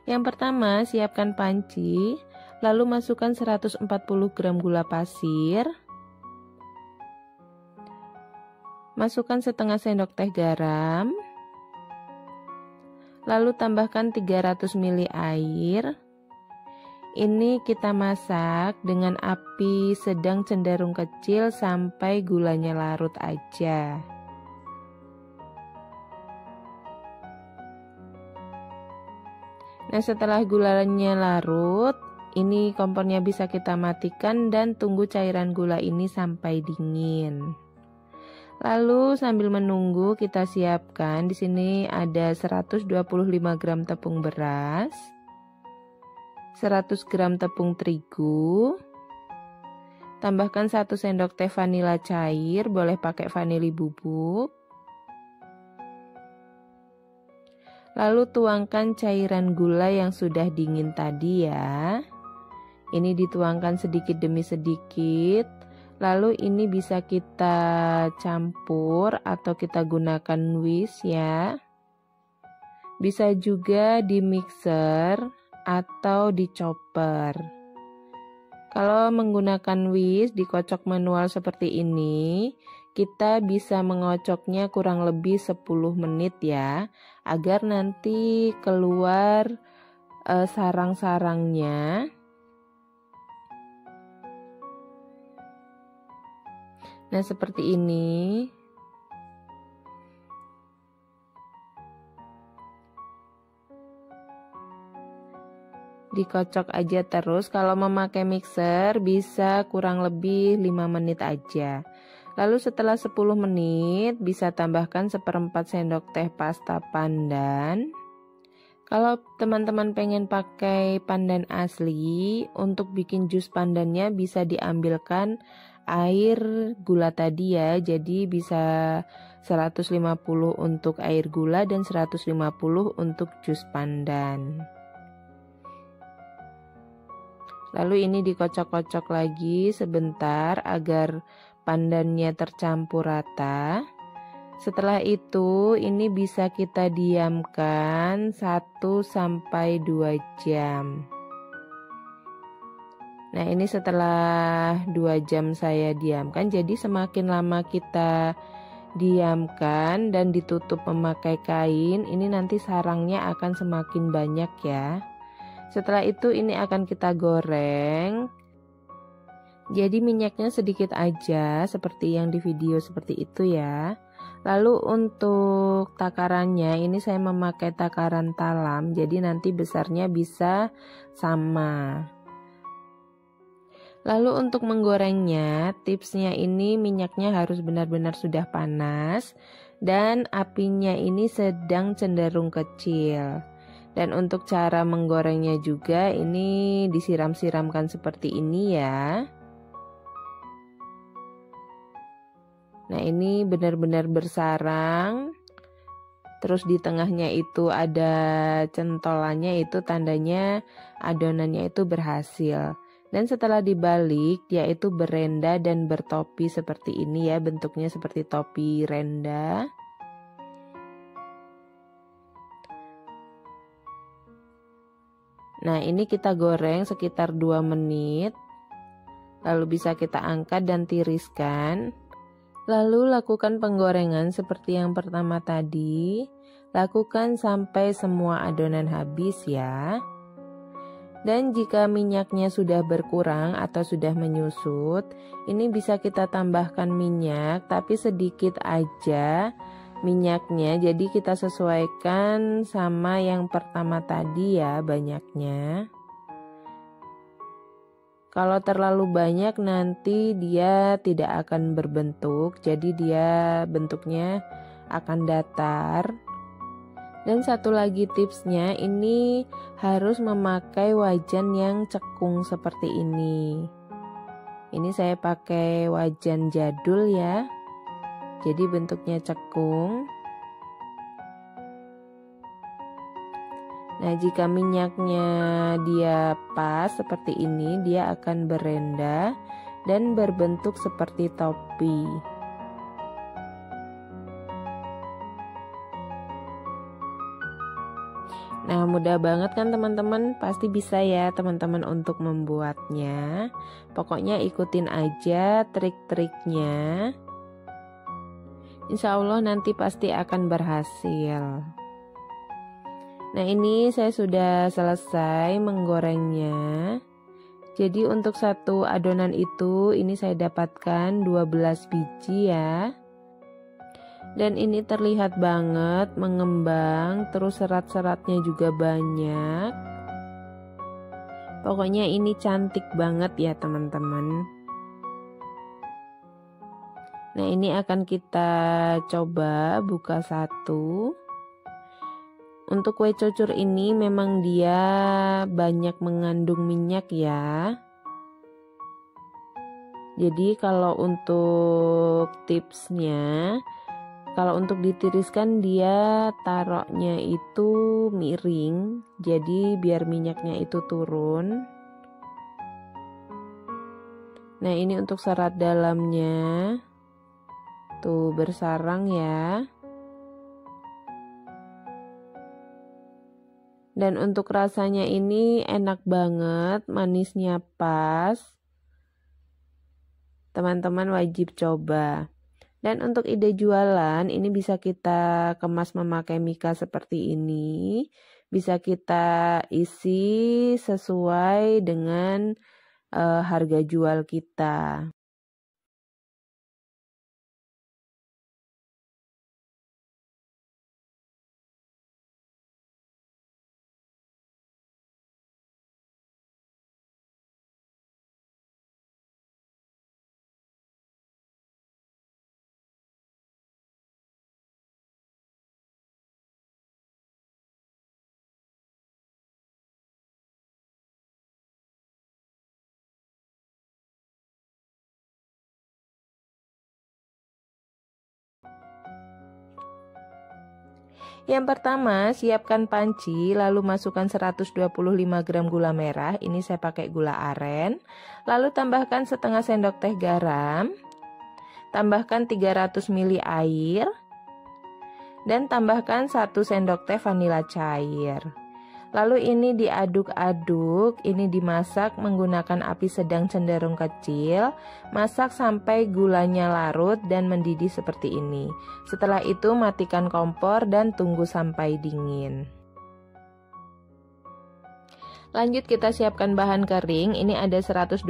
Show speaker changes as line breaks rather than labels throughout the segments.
Yang pertama, siapkan panci, lalu masukkan 140 gram gula pasir. Masukkan setengah sendok teh garam. Lalu tambahkan 300 ml air. Ini kita masak dengan api sedang cenderung kecil sampai gulanya larut aja. Nah, setelah gulanya larut, ini kompornya bisa kita matikan dan tunggu cairan gula ini sampai dingin. Lalu sambil menunggu kita siapkan di sini ada 125 gram tepung beras, 100 gram tepung terigu, tambahkan 1 sendok teh vanila cair, boleh pakai vanili bubuk. Lalu tuangkan cairan gula yang sudah dingin tadi ya. Ini dituangkan sedikit demi sedikit. Lalu ini bisa kita campur atau kita gunakan whisk ya. Bisa juga di mixer atau di chopper. Kalau menggunakan whisk dikocok manual seperti ini, kita bisa mengocoknya kurang lebih 10 menit ya, agar nanti keluar sarang-sarangnya. Nah, seperti ini. Dikocok aja terus. Kalau memakai mixer bisa kurang lebih 5 menit aja. Lalu setelah 10 menit bisa tambahkan 1/4 sendok teh pasta pandan. Kalau teman-teman pengen pakai pandan asli, untuk bikin jus pandannya bisa diambilkan air gula tadi ya. Jadi bisa 150 untuk air gula dan 150 untuk jus pandan. Lalu ini dikocok-kocok lagi sebentar agar pandannya tercampur rata. Setelah itu ini bisa kita diamkan 1-2 jam. Nah, ini setelah 2 jam saya diamkan, jadi semakin lama kita diamkan dan ditutup memakai kain, ini nanti sarangnya akan semakin banyak ya. Setelah itu ini akan kita goreng. Jadi minyaknya sedikit aja seperti yang di video seperti itu ya. Lalu untuk takarannya ini saya memakai takaran talam, jadi nanti besarnya bisa sama. Lalu untuk menggorengnya, tipsnya ini minyaknya harus benar-benar sudah panas dan apinya ini sedang cenderung kecil. Dan untuk cara menggorengnya juga ini disiram-siramkan seperti ini ya. Nah, ini benar-benar bersarang. Terus di tengahnya itu ada centolannya, itu tandanya adonannya itu berhasil. Dan setelah dibalik dia itu berenda dan bertopi seperti ini ya, bentuknya seperti topi renda. Nah, ini kita goreng sekitar 2 menit. Lalu bisa kita angkat dan tiriskan. Lalu lakukan penggorengan seperti yang pertama tadi. Lakukan sampai semua adonan habis ya. Dan jika minyaknya sudah berkurang atau sudah menyusut, ini bisa kita tambahkan minyak, tapi sedikit aja minyaknya. Jadi kita sesuaikan sama yang pertama tadi ya banyaknya. Kalau terlalu banyak nanti dia tidak akan berbentuk, jadi dia bentuknya akan datar. Dan satu lagi tipsnya, ini harus memakai wajan yang cekung seperti ini. Ini saya pakai wajan jadul ya. Jadi bentuknya cekung. Nah, jika minyaknya dia pas seperti ini, dia akan berenda dan berbentuk seperti topi. Nah, mudah banget kan teman-teman? Pasti bisa ya teman-teman untuk membuatnya. Pokoknya ikutin aja trik-triknya. Insya Allah nanti pasti akan berhasil. Nah, ini saya sudah selesai menggorengnya. Jadi untuk satu adonan itu ini saya dapatkan 12 biji ya. Dan ini terlihat banget mengembang, terus serat-seratnya juga banyak. Pokoknya ini cantik banget ya teman-teman. Nah, ini akan kita coba buka satu. Untuk kue cucur ini memang dia banyak mengandung minyak ya. Jadi kalau untuk tipsnya, kalau untuk ditiriskan dia taruhnya itu miring, jadi biar minyaknya itu turun. Nah, ini untuk serat dalamnya tuh bersarang ya. Dan untuk rasanya ini enak banget, manisnya pas. Teman-teman wajib coba. Dan untuk ide jualan, ini bisa kita kemas memakai mika seperti ini. Bisa kita isi sesuai dengan harga jual kita. Yang pertama, siapkan panci, lalu masukkan 125 gram gula merah, ini saya pakai gula aren. Lalu tambahkan setengah sendok teh garam, tambahkan 300 ml air, dan tambahkan 1 sendok teh vanila cair. Lalu ini diaduk-aduk, ini dimasak menggunakan api sedang cenderung kecil. Masak sampai gulanya larut dan mendidih seperti ini. Setelah itu matikan kompor dan tunggu sampai dingin. Lanjut kita siapkan bahan kering. Ini ada 125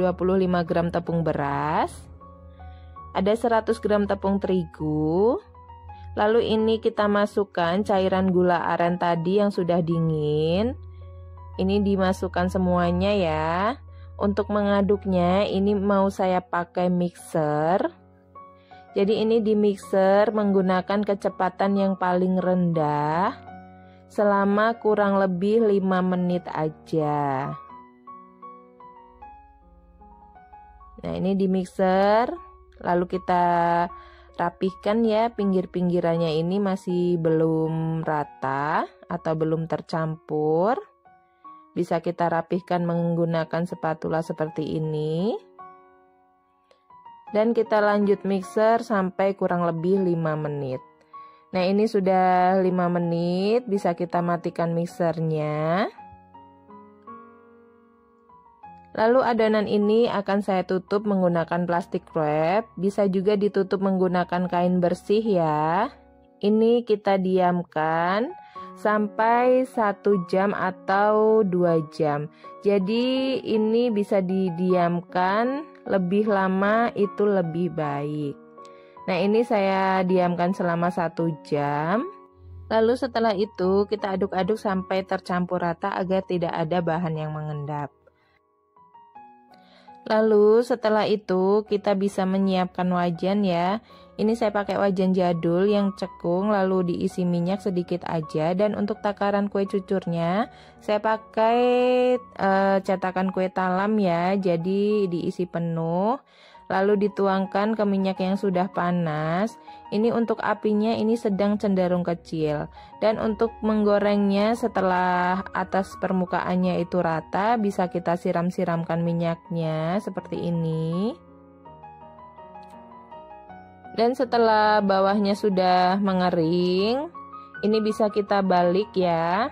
gram tepung beras. Ada 100 gram tepung terigu. Lalu ini kita masukkan cairan gula aren tadi yang sudah dingin. Ini dimasukkan semuanya ya. Untuk mengaduknya ini mau saya pakai mixer. Jadi ini di mixer menggunakan kecepatan yang paling rendah selama kurang lebih 5 menit aja. Nah, ini di mixer. Lalu kita rapihkan ya, pinggir-pinggirannya ini masih belum rata atau belum tercampur. Bisa kita rapihkan menggunakan spatula seperti ini. Dan kita lanjut mixer sampai kurang lebih 5 menit. Nah, ini sudah 5 menit, bisa kita matikan mixernya. Lalu adonan ini akan saya tutup menggunakan plastik wrap, bisa juga ditutup menggunakan kain bersih ya. Ini kita diamkan sampai 1 jam atau 2 jam. Jadi ini bisa didiamkan lebih lama itu lebih baik. Nah, ini saya diamkan selama 1 jam. Lalu setelah itu kita aduk-aduk sampai tercampur rata agar tidak ada bahan yang mengendap. Lalu setelah itu kita bisa menyiapkan wajan ya. Ini saya pakai wajan jadul yang cekung lalu diisi minyak sedikit aja. Dan untuk takaran kue cucurnya saya pakai cetakan kue talam ya. Jadi diisi penuh. Lalu dituangkan ke minyak yang sudah panas. Ini untuk apinya ini sedang cenderung kecil. Dan untuk menggorengnya setelah atas permukaannya itu rata, bisa kita siram-siramkan minyaknya seperti ini. Dan setelah bawahnya sudah mengering, ini bisa kita balik ya.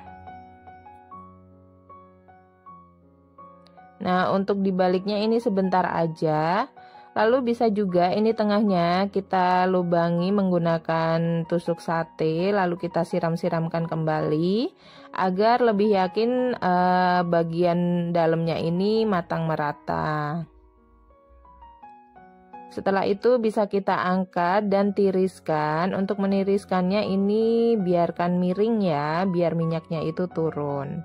Nah, untuk dibaliknya ini sebentar aja. Lalu bisa juga ini tengahnya kita lubangi menggunakan tusuk sate, lalu kita siram-siramkan kembali agar lebih yakin bagian dalamnya ini matang merata. Setelah itu bisa kita angkat dan tiriskan. Untuk meniriskannya ini biarkan miring ya, biar minyaknya itu turun.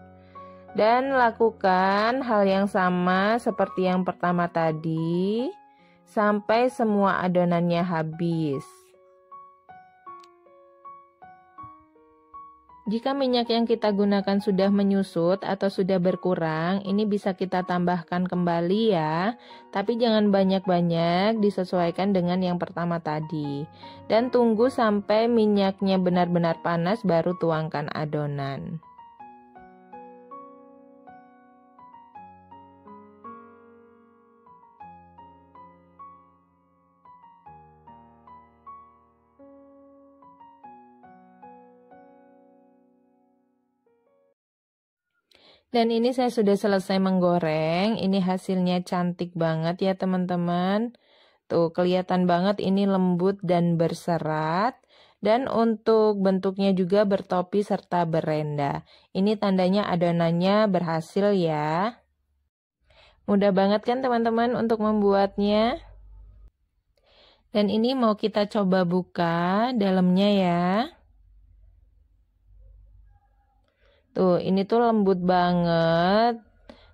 Dan lakukan hal yang sama seperti yang pertama tadi, sampai semua adonannya habis. Jika minyak yang kita gunakan sudah menyusut atau sudah berkurang, ini bisa kita tambahkan kembali ya. Tapi jangan banyak-banyak, disesuaikan dengan yang pertama tadi. Dan tunggu sampai minyaknya benar-benar panas baru tuangkan adonan. Dan ini saya sudah selesai menggoreng. Ini hasilnya cantik banget ya teman-teman. Tuh kelihatan banget ini lembut dan berserat. Dan untuk bentuknya juga bertopi serta berenda. Ini tandanya adonannya berhasil ya. Mudah banget kan teman-teman untuk membuatnya. Dan ini mau kita coba buka dalamnya ya. Tuh, ini tuh lembut banget.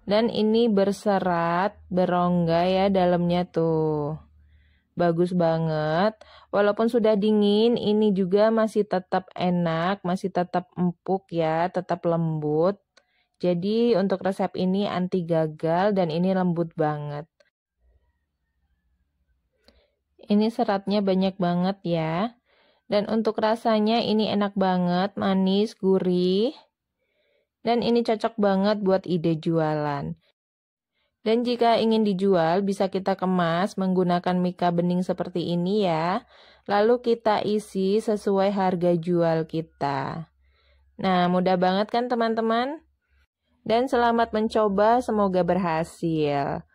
Dan ini berserat, berongga ya dalamnya tuh. Bagus banget. Walaupun sudah dingin, ini juga masih tetap enak, masih tetap empuk ya, tetap lembut. Jadi untuk resep ini anti gagal dan ini lembut banget. Ini seratnya banyak banget ya. Dan untuk rasanya ini enak banget, manis, gurih. Dan ini cocok banget buat ide jualan. Dan jika ingin dijual, bisa kita kemas menggunakan mika bening seperti ini ya. Lalu kita isi sesuai harga jual kita. Nah, mudah banget kan teman-teman? Dan selamat mencoba, semoga berhasil.